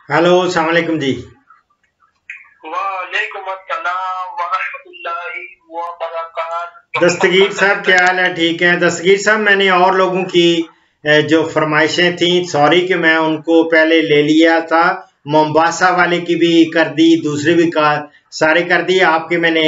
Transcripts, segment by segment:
Hello, अस्सलाम वालेकुम जी। वालेकुम अस्सलाम वरहमतुल्लाहि वबरकातुहू। दस्तगीर साहब क्या हाल है? ठीक है दस्तगीर साहब, मैंने और लोगों की जो फरमाइशें थी, सॉरी कि मैं उनको पहले ले लिया था। मोम्बासा वाले की भी कर दी, दूसरे भी सारे कर दिए, आपके मैंने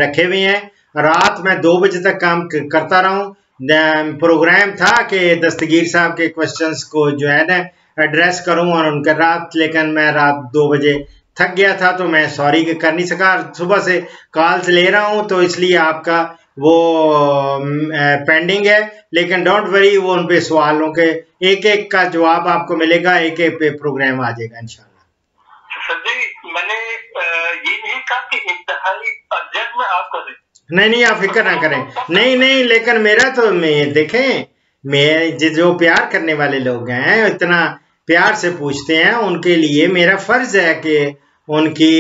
रखे हुए हैं। रात में 2 बजे तक काम करता रहा हूँ। प्रोग्राम था कि दस्तगीर साहब के क्वेश्चंस को जो है ना एड्रेस करूं और उनका रात, लेकिन मैं रात 2 बजे थक गया था तो मैं सॉरी कि कर नहीं सका। सुबह से कॉल्स ले रहा हूं तो इसलिए आपका वो पेंडिंग है, लेकिन डोंट वरी, वो उन पे सवालों के एक एक का जवाब आपको मिलेगा, एक एक पे प्रोग्राम आ जाएगा इंशाल्लाह। सर जी, मैंने ये नहीं कहा कि इंतहाई अर्जेंट में आप करें। नहीं, आप फिक्र ना करें। नहीं, लेकिन मेरा तो देखें, मैं जो प्यार करने वाले लोग हैं इतना प्यार से पूछते हैं, उनके लिए मेरा फर्ज है कि उनकी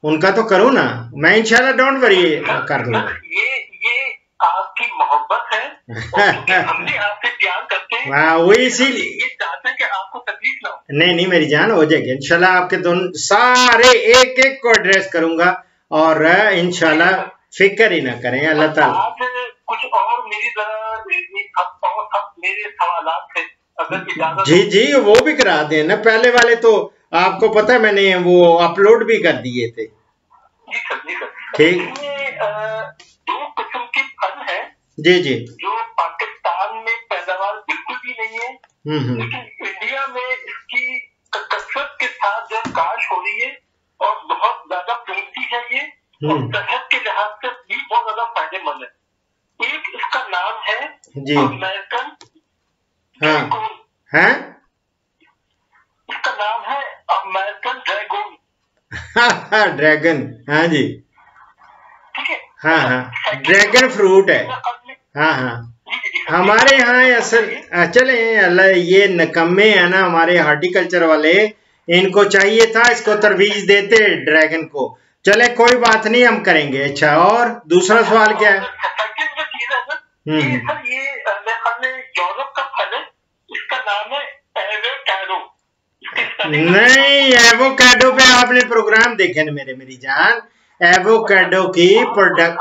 उनका तो करूँ ना मैं, इंशाल्लाह डोंट वरी कर दूंगा। ये आपकी मोहब्बत है, हम भी आपसे प्यार करते हैं। हाँ, वही इसीलिए ये चाहते हैं कि आपको तकलीफ ना हो। नहीं, मेरी जान हो जाएगी इंशाल्लाह। आपके दोनों सारे एक एक को एड्रेस करूंगा और इंशाल्लाह फिक्र ही ना करें, अल्लाह ताला। आज कुछ और मेरी मेरे सवालात थे, अगर इजाजत जी जी, वो भी करा दें ना। पहले वाले तो आपको पता है मैंने वो अपलोड भी कर दिए थे। जी सर, जी सर। ठीक। इसमें 2 किस्म के फल है जी जो पाकिस्तान में पैदावार बिल्कुल भी नहीं है, लेकिन इंडिया में इसकी कसरत के साथ जो काश हो रही है और बहुत ज्यादा कीमती है ये, और सेहत के लिहाज से भी बहुत ज्यादा फायदेमंद है। एक इसका नाम है जी। अमेरिकन हाँ हैं? इसका नाम है अमेरिकन ड्रैगन। ड्रैगन, हाँ जी। ठीक है। हाँ, ड्रैगन फ्रूट है। हाँ, हमारे यहाँ असल चले अल्लाह, ये नकम्मे है ना हमारे हार्टिकल्चर वाले, इनको चाहिए था, इसको तरवीज देते ड्रैगन को। चले कोई बात नहीं, हम करेंगे। अच्छा, और दूसरा सवाल क्या है? ये यूरोप का फल है, इसका नाम है एवोकाडो। नहीं, एवोकाडो पे आपने प्रोग्राम देखे ना मेरी जान। एवोकाडो की प्रोडक्ट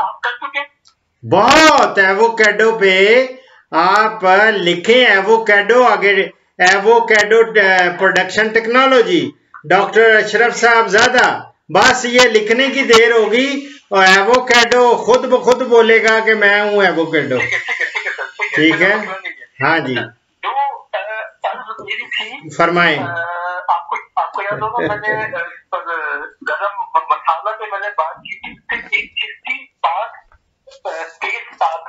बहुत, एवोकाडो पे आप लिखें एवोकाडो आगे, avocado production technology, doctor Ashraf साहब ज्यादा, बस ये लिखने की देर होगी और एवोकाडो खुद ब खुद बोलेगा कि मैं हूँ एवोकाडो। ठीक है, हाँ जी, फरमाएं। आपको याद होगा मैंने गरम मसाला पे मैंने बात की थी, एक चीज थी पाक, तेज पाक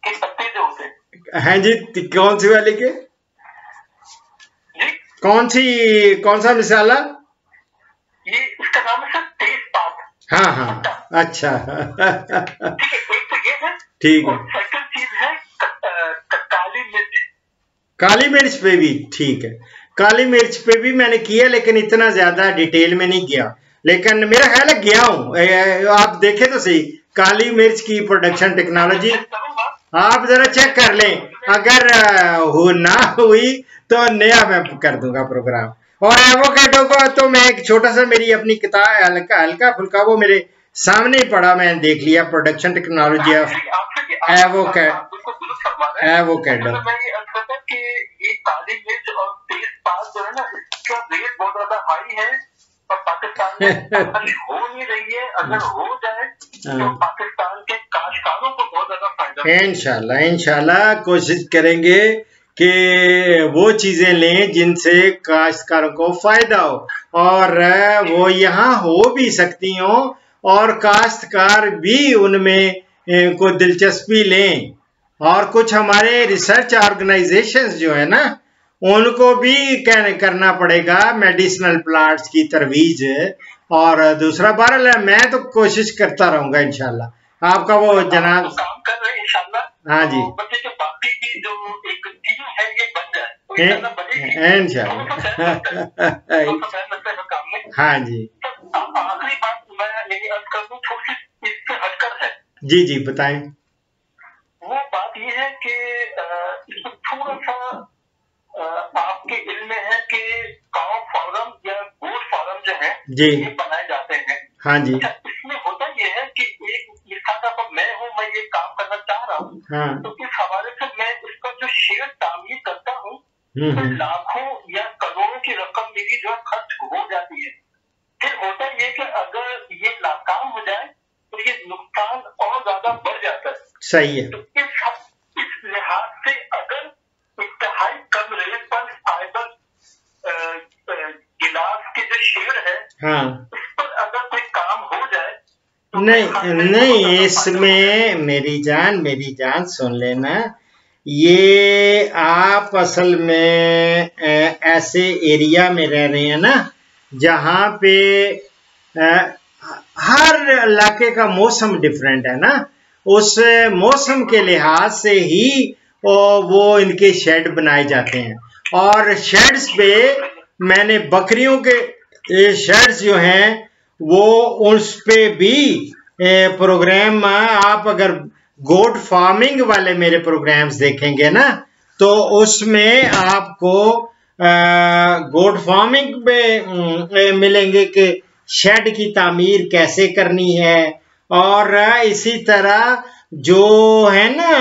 के पत्ते जो होते हैं जी, कौन सी वाली के? कौन सा मसाला? ये इसका नाम है तेज पाक। हाँ, अच्छा। ठीक है। सेकंड चीज है काली मिर्च। काली मिर्च पे भी ठीक है, काली मिर्च पे भी मैंने किया, लेकिन इतना ज्यादा डिटेल में नहीं गया, लेकिन मेरा ख्याल है गया हूँ। आप देखें तो सही, काली मिर्च की प्रोडक्शन टेक्नोलॉजी आप जरा चेक कर लें, अगर ना हुई तो नया मैं कर दूंगा प्रोग्राम। और एवोकाडो को तो मैं एक छोटा सा, मेरी अपनी किताब हल्का फुल्का वो मेरे सामने ही पड़ा, मैं देख लिया, प्रोडक्शन टेक्नोलॉजी ऑफ एवोकाडो। ये काली मिर्च और तेज पात जो है ना, इसका रेट बहुत ज्यादा हाई है और पाकिस्तान में हो नहीं रही है। अगर हो जाए तो पाकिस्तान के काश्तकारों को बहुत ज्यादा फायदा। इंशाल्लाह कोशिश करेंगे कि वो चीजें लें जिनसे काश्तकारों को फायदा हो, और वो यहाँ हो भी सकती हो और काश्तकार भी उनमें को दिलचस्पी लें। और कुछ हमारे रिसर्च ऑर्गेनाइजेशंस जो है ना, उनको भी करना पड़ेगा मेडिसिनल प्लांट्स की तरवीज। और दूसरा, बहरहाल मैं तो कोशिश करता रहूंगा इंशाल्लाह। आपका वो जनाब काम कर रहे हैं इंशाल्लाह। हाँ जी, तो बाकी की जो एक टीम है ये बन जाए इंशाल्लाह। हाँ जी, आखिरी बात मैं यही अर्ज कर दूं, थोड़ी सी इससे हटकर है। जी बताएं। वो बात ये है कि इसमें थोड़ा सा आपके इल्म में है कि काउ फॉरम जी ये बनाए जाते हैं। हाँ जी। इसमें होता ये है कि एक लिखा मैं हूँ, मैं ये काम करना चाह रहा हूँ, हाँ। तो इस हवाले से मैं इसका जो शेयर तामीर करता हूँ तो लाखों या करोड़ों की रकम मेरी जो खर्च हो जाती है। फिर होता ये कि अगर ये नाकाम हो जाए तो ये नुकसान और ज्यादा बढ़ जाता है। सही है। तो इस लिहाज से अगर इंतहाई कम रेट पर फाइबर गिलास के जो शेयर है, हाँ, इस पर अगर कोई काम हो जाए तो नहीं इसमें मेरी जान सुन लेना, ये आप असल में ऐसे एरिया में रह रहे हैं ना जहाँ पे हर इलाके का मौसम डिफरेंट है ना, उस मौसम के लिहाज से ही वो इनके शेड बनाए जाते हैं। और शेड्स पे मैंने बकरियों के शेड्स जो हैं वो उस पे भी प्रोग्राम, आप अगर गोट फार्मिंग वाले मेरे प्रोग्राम्स देखेंगे ना तो उसमें आपको गोट फार्मिंग में मिलेंगे कि शेड की तामीर कैसे करनी है, और इसी तरह जो है ना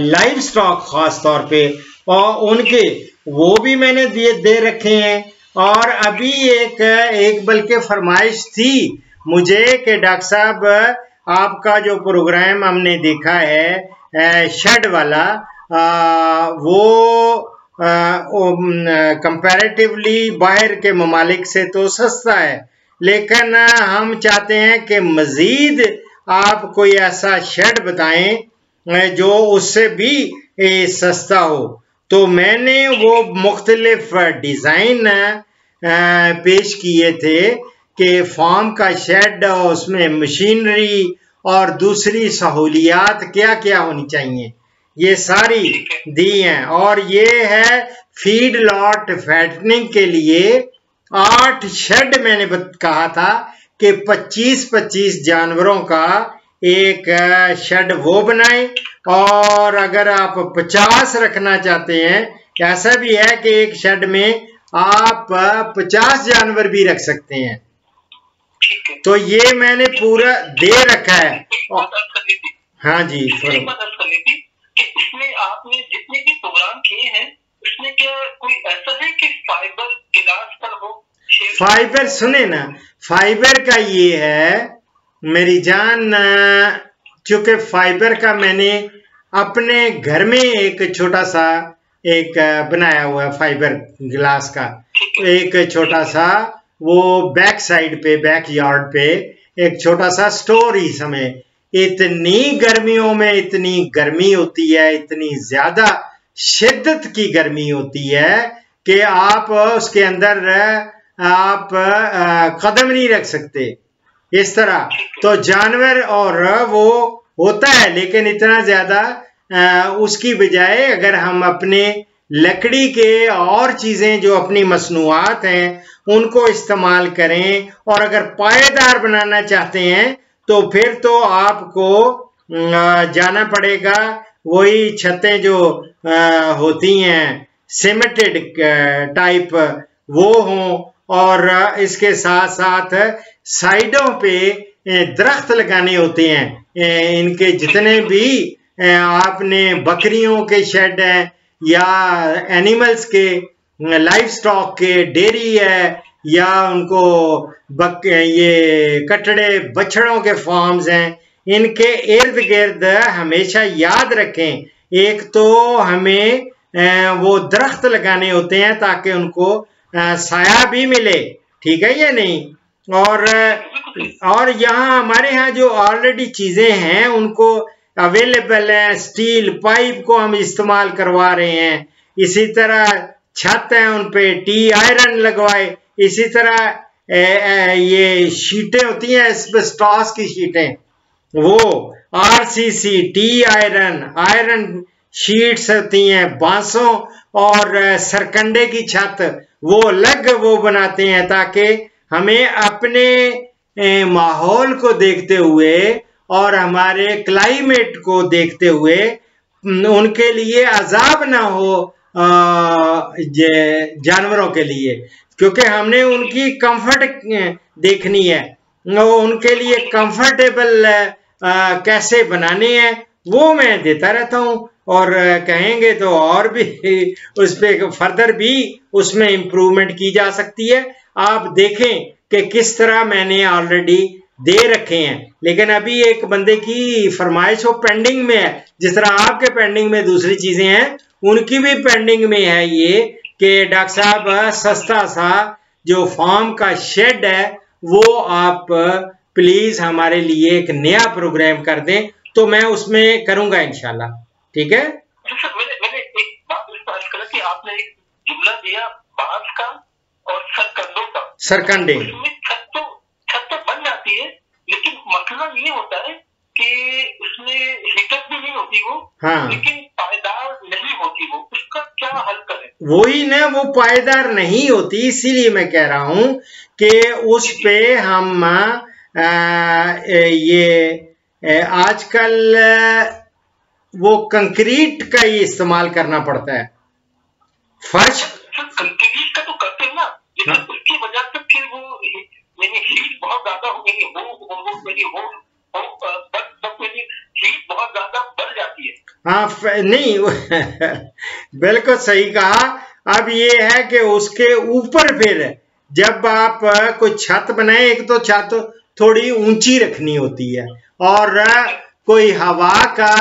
लाइव स्टॉक खास तौर पे और उनके वो भी मैंने दे रखे हैं। और अभी एक बल्कि फरमाइश थी मुझे कि डॉक्टर साहब आपका जो प्रोग्राम हमने देखा है शेड वाला, वो कंपैरेटिवली बाहर के ममालिक से तो सस्ता है, लेकिन हम चाहते हैं कि मजीद आप कोई ऐसा शेड बताएं जो उससे भी सस्ता हो। तो मैंने वो मुख्तलिफ डिज़ाइन पेश किए थे कि फार्म का शेड, उसमें मशीनरी और दूसरी सहूलियात क्या क्या होनी चाहिए, ये सारी दी हैं। और ये है फीड लॉट फैटनिंग के लिए 8 शेड मैंने कहा था कि 25-25 जानवरों का एक शेड वो बनाएं, और अगर आप 50 रखना चाहते हैं, ऐसा भी है कि एक शेड में आप 50 जानवर भी रख सकते हैं। तो ये मैंने पूरा दे रखा है। हाँ जी, इसमें आपने जितने भी प्रोग्राम किए हैं उसमें क्या कोई ऐसा है कि फाइबर गिलास पर हो? फाइबर सुने ना, फाइबर का ये है मेरी जान, चूंकि फाइबर का मैंने अपने घर में एक छोटा सा एक बनाया हुआ है फाइबर गिलास का, एक छोटा सा वो बैक साइड पे, बैक यार्ड पे एक छोटा सा स्टोर ही समय। इतनी गर्मियों में इतनी गर्मी होती है, इतनी ज्यादा शिद्दत की गर्मी होती है कि आप उसके अंदर आप कदम नहीं रख सकते इस तरह। तो जानवर और वो होता है, लेकिन इतना ज्यादा उसकी बजाय अगर हम अपने लकड़ी के और चीजें जो अपनी मसनूआत हैं उनको इस्तेमाल करें, और अगर पायेदार बनाना चाहते हैं तो फिर तो आपको जाना पड़ेगा वही छतें जो होती हैं सीमेंटेड टाइप वो हों, और इसके साथ साथ साइडों पे दरख्त लगाने होते हैं। इनके जितने भी आपने बकरियों के शेड हैं या एनिमल्स के, लाइव स्टॉक के, डेयरी है या उनको ये कटड़े बछड़ों के फार्म्स हैं, इनके इर्द गिर्द हमेशा याद रखें, एक तो हमें वो दरख्त लगाने होते हैं ताकि उनको साया भी मिले, ठीक है या नहीं। और यहाँ हमारे यहाँ जो ऑलरेडी चीजें हैं उनको अवेलेबल है, स्टील पाइप को हम इस्तेमाल करवा रहे हैं, इसी तरह छत है उन पे टी आयरन लगवाए, इसी तरह ये शीटें होती हैं एस्बेस्टॉस की शीटें, वो आरसीसी टी आयरन शीट्स होती हैं, बांसों और सरकंडे की छत वो अलग वो बनाते हैं ताकि हमें अपने माहौल को देखते हुए और हमारे क्लाइमेट को देखते हुए उनके लिए अजाब ना हो जानवरों के लिए। क्योंकि हमने उनकी कंफर्ट देखनी है, उनके लिए कंफर्टेबल कैसे बनाने हैं वो मैं देता रहता हूँ, और कहेंगे तो और भी उस पर फर्दर भी उसमें इम्प्रूवमेंट की जा सकती है। आप देखें कि किस तरह मैंने ऑलरेडी दे रखे हैं, लेकिन अभी एक बंदे की फरमाइश वो पेंडिंग में है, जिस तरह आपके पेंडिंग में दूसरी चीजें हैं उनकी भी पेंडिंग में है ये कि डॉक्टर साहब सस्ता सा जो फार्म का शेड है वो आप प्लीज हमारे लिए एक नया प्रोग्राम कर दें, तो मैं उसमें करूंगा इंशाल्लाह। ठीक है। मैंने एक बात अर्ज करा कि आपने एक जुमला दिया बांस का और सरकंडों का, सरकंडे छत तो बन जाती है, लेकिन मसला ये होता है कि उसमें हिकत भी नहीं होती वो, हाँ, लेकिन पायदार नहीं होती वो, उसका क्या हल करें? वही ना, वो पायदार नहीं होती, इसीलिए मैं कह रहा हूं कि उस पे हम ये आजकल वो कंक्रीट का ही इस्तेमाल करना पड़ता है। फर्श कंक्रीट का तो करते हैं ना, लेकिन हाँ, उसकी वजह से फिर वो यानी हीट बहुत ज्यादा हो गई, हीट बहुत ज्यादा बढ़ जाती है। हाँ नहीं बिल्कुल सही कहा। अब ये है कि उसके ऊपर फिर जब आप कोई छत बनाए, एक तो छत थोड़ी ऊंची रखनी होती है और कोई हवा का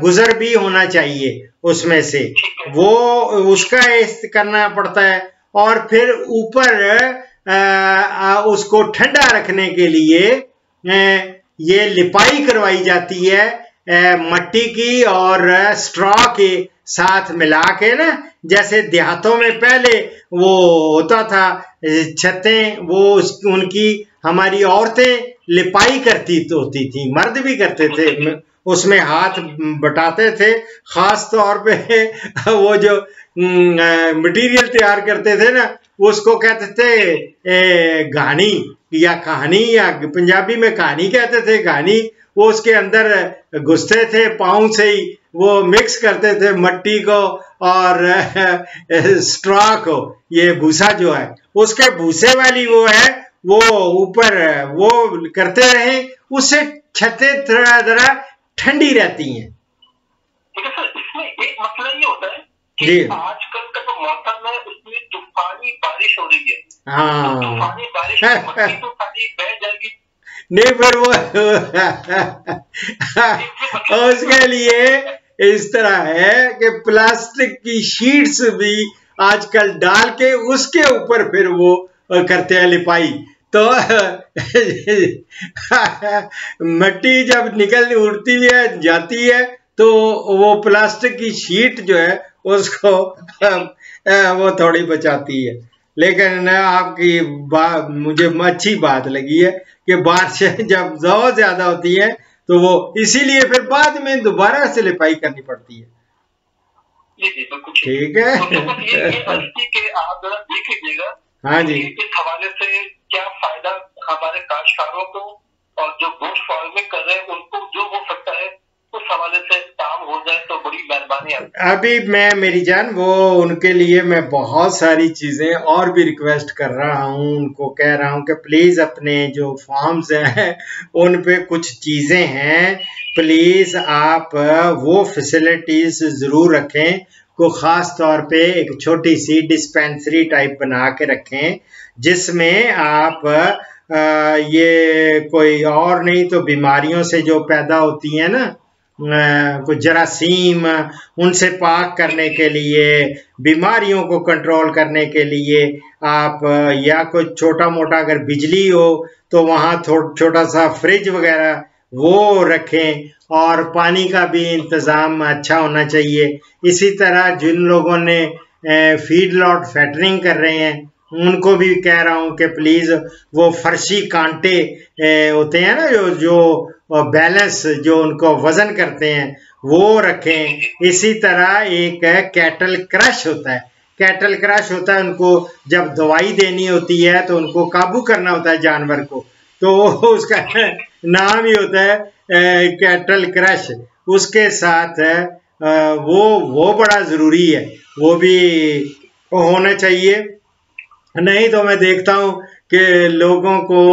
गुजर भी होना चाहिए उसमें से, वो उसका करना पड़ता है। और फिर ऊपर उसको ठंडा रखने के लिए ये लिपाई करवाई जाती है मट्टी की और स्ट्रॉ के साथ मिला के ना, जैसे देहातों में पहले वो होता था छतें, वो उनकी हमारी औरतें लिपाई करती तो होती थी, मर्द भी करते थे, उसमें हाथ बटाते थे। खास तौर पे वो जो मटेरियल तैयार करते थे ना, उसको कहते थे घानी या कहानी, या पंजाबी में कहानी कहते थे, घानी। वो उसके अंदर घुसते थे, पाँव से ही वो मिक्स करते थे मट्टी को और स्ट्रॉ को, ये भूसा जो है उसके भूसे वाली वो है, वो ऊपर वो करते रहे, उससे छतें थोड़ा ठंडी रहती हैं। इसमें एक मसला ये होता है कि आजकल का जो मौसम है उसमें तूफानी बारिश हो रही है। हाँ, तो तूफानी बारिश में मट्टी तो सारी बह जाएगी। नहीं, पर वो उसके लिए इस तरह है कि प्लास्टिक की शीट्स भी आजकल डाल के उसके ऊपर फिर वो करते हैं लिपाई, तो मट्टी जब निकल उड़ती है जाती है तो वो प्लास्टिक की शीट जो है उसको वो थोड़ी बचाती है। लेकिन आपकी बात मुझे अच्छी बात लगी है कि बारिशें जब बहुत ज्यादा होती है तो वो इसीलिए फिर बाद में दोबारा से लिपाई करनी पड़ती है। ठीक है। आप जरा देख लीजिएगा, हाँ जी, इस हवाले से क्या फायदा हमारे काश्तकारों को और जो गोश्त फार्मिंग कर रहे हैं उनको जो हो सकता है उस हवाले से काम हो जाए तो बड़ी मेहरबानी है। अभी मैं मेरी जान वो उनके लिए मैं बहुत सारी चीजें और भी रिक्वेस्ट कर रहा हूँ, उनको कह रहा हूँ कि प्लीज अपने जो फॉर्म्स हैं उन पे कुछ चीजें हैं, प्लीज आप वो फैसिलिटीज जरूर रखें, को खास तौर पे एक छोटी सी डिस्पेंसरी टाइप बना के रखें जिसमें आप ये कोई और नहीं तो बीमारियों से जो पैदा होती है ना, कुछ जरासीम, उनसे पाक करने के लिए, बीमारियों को कंट्रोल करने के लिए आप या कुछ छोटा मोटा अगर बिजली हो तो वहाँ छोटा सा फ्रिज वगैरह वो रखें, और पानी का भी इंतज़ाम अच्छा होना चाहिए। इसी तरह जिन लोगों ने फीड लॉट फैटरिंग कर रहे हैं उनको भी कह रहा हूँ कि प्लीज़ वो फर्शी कांटे होते हैं ना जो बैलेंस जो उनको वजन करते हैं वो रखें। इसी तरह एक कैटल क्रश होता है, कैटल क्रश होता है, उनको जब दवाई देनी होती है तो उनको काबू करना होता है जानवर को, तो उसका नाम ही होता है कैटल क्रश। उसके साथ वो बड़ा ज़रूरी है, वो भी होना चाहिए। नहीं तो मैं देखता हूँ कि लोगों को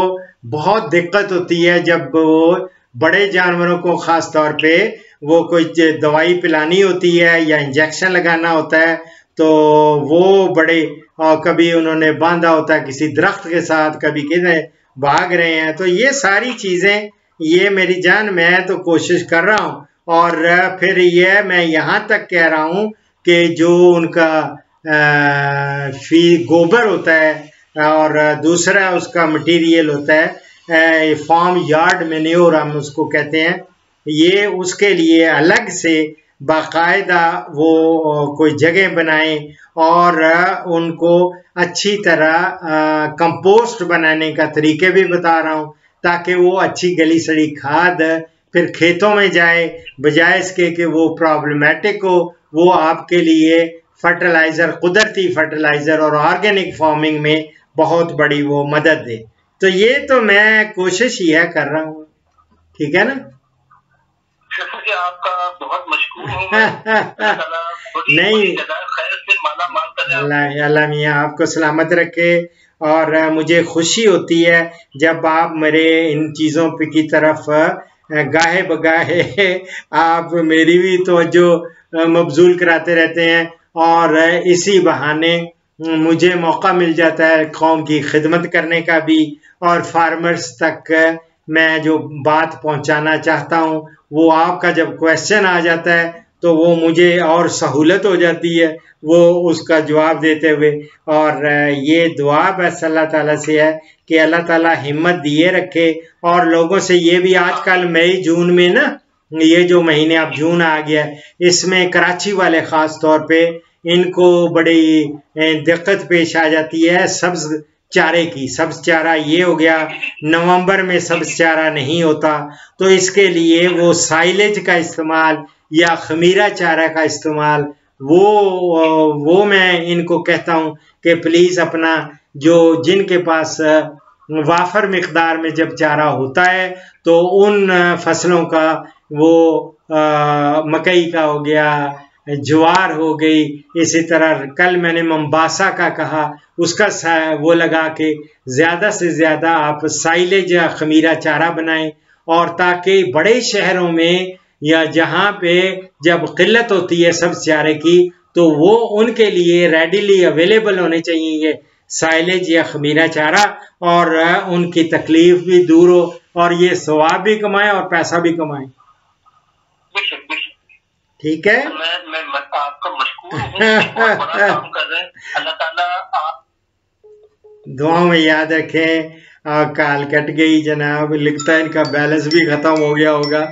बहुत दिक्कत होती है जब वो बड़े जानवरों को खास तौर पे वो कोई दवाई पिलानी होती है या इंजेक्शन लगाना होता है, तो वो बड़े कभी उन्होंने बांधा होता है किसी दरख्त के साथ, कभी किधर भाग रहे हैं। तो ये सारी चीजें, ये मेरी जान, मैं तो कोशिश कर रहा हूँ। और फिर ये मैं यहाँ तक कह रहा हूँ कि जो उनका गोबर होता है और दूसरा उसका मटेरियल होता है फार्म यार्ड मैन्योर हम उसको कहते हैं, ये उसके लिए अलग से बाकायदा वो कोई जगह बनाएं और उनको अच्छी तरह कंपोस्ट बनाने का तरीके भी बता रहा हूँ, ताकि वो अच्छी गली सड़ी खाद फिर खेतों में जाए, बजाय इसके कि वो प्रॉब्लमेटिक हो, वो आपके लिए फर्टिलाइजर, कुदरती फर्टिलाइजर और ऑर्गेनिक फार्मिंग में बहुत बड़ी वो मदद दे। तो ये तो मैं कोशिश ही है कर रहा हूँ, ठीक है ना। आपका बहुत मशकूर हूँ मैं। नहीं, अल्लाह मियाँ आपको सलामत रखे। और मुझे खुशी होती है जब आप मेरे इन चीज़ों की तरफ गाहे बगाहे आप मेरी भी तवज्जो मबजूल कराते रहते हैं, और इसी बहाने मुझे मौका मिल जाता है कौम की खिदमत करने का भी, और फार्मर्स तक मैं जो बात पहुंचाना चाहता हूं वो आपका जब क्वेश्चन आ जाता है तो वो मुझे और सहूलत हो जाती है वो उसका जवाब देते हुए। और ये दुआ बस अल्लाह ताला से है कि अल्लाह ताला हिम्मत दिए रखे। और लोगों से ये भी, आजकल मई जून में ना, ये जो महीने अब जून आ गया, इसमें कराची वाले ख़ास तौर पे इनको बड़ी दिक्कत पेश आ जाती है सब्ज़ चारे की। सब्ज़ चारा ये हो गया, नवंबर में सब्ज़ चारा नहीं होता, तो इसके लिए वो साइलेज का इस्तेमाल या खमीरा चारा का इस्तेमाल, वो मैं इनको कहता हूँ कि प्लीज़ अपना जो जिनके पास वाफर मिकदार में जब चारा होता है तो उन फसलों का, वो मकई का हो गया, ज्वार हो गई, इसी तरह कल मैंने मोम्बासा का कहा, उसका वो लगा के ज़्यादा से ज़्यादा आप साइलेज या खमीरा चारा बनाएं, और ताकि बड़े शहरों में या जहाँ पे जब किल्लत होती है सब्ज़ चारे की, तो वो उनके लिए रेडिली अवेलेबल होने चाहिए ये साइलेज या खमीरा चारा, और उनकी तकलीफ भी दूर हो और ये सवाब भी कमाए और पैसा भी कमाए। ठीक है, मैं आपका मशकूर हूँ, बहुत बड़ा काम कर रहे हैं। अल्लाह ताला आप दुआओं में याद रखें। कॉल कट गई जनाब, लिखता है इनका बैलेंस भी खत्म हो गया होगा।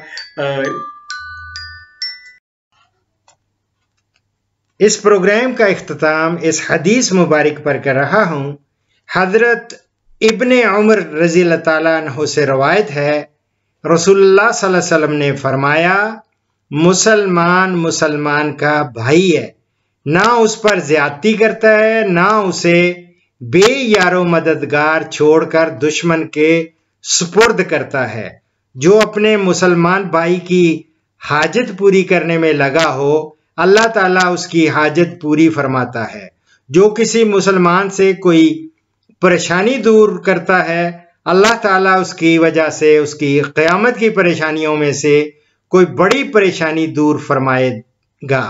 इस प्रोग्राम का इख्तिताम इस हदीस मुबारक पर कर रहा हूँ। हजरत इब्ने उमर रज़ी अल्लाह ताला अन्हु से रवायत है, रसूलुल्लाह सल्लल्लाहु अलैहि वसल्लम ने फरमाया, मुसलमान मुसलमान का भाई है, ना उस पर ज्यादती करता है, ना उसे बेयारो मददगार छोड़कर दुश्मन के सुपुर्द करता है। जो अपने मुसलमान भाई की हाजत पूरी करने में लगा हो, अल्लाह ताला उसकी हाजत पूरी फरमाता है। जो किसी मुसलमान से कोई परेशानी दूर करता है, अल्लाह ताला उसकी वजह से उसकी क़यामत की परेशानियों में से कोई बड़ी परेशानी दूर फरमाएगा।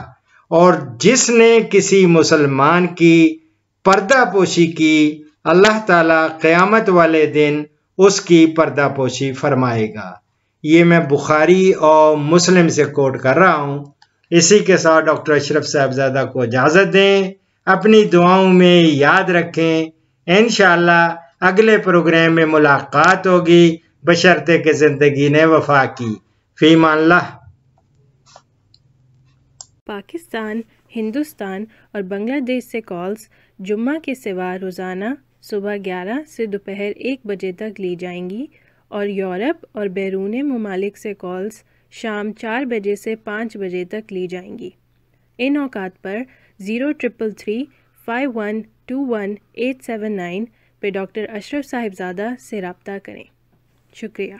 और जिसने किसी मुसलमान की पर्दापोशी की, अल्लाह ताला क़यामत वाले दिन उसकी पर्दापोशी फरमाएगा। ये मैं बुखारी और मुस्लिम से कोट कर रहा हूँ। इसी के साथ डॉक्टर अशरफ साहबजादा को इजाज़त दें, अपनी दुआओं में याद रखें। इंशाअल्लाह अगले प्रोग्राम में मुलाकात होगी, बशर्ते कि ज़िंदगी ने वफा की। फ़ीमाल्लाह। पाकिस्तान, हिंदुस्तान और बांग्लादेश से कॉल्स जुम्मा के सिवा रोज़ाना सुबह 11 से दोपहर 1 बजे तक ली जाएंगी, और यूरोप और बैरून ममालिक से कॉल्स शाम 4 बजे से 5 बजे तक ली जाएंगी। इन औकात पर 0333 5121 879 पे डॉक्टर अशरफ साहिबजादा से रब्ता करें। शुक्रिया।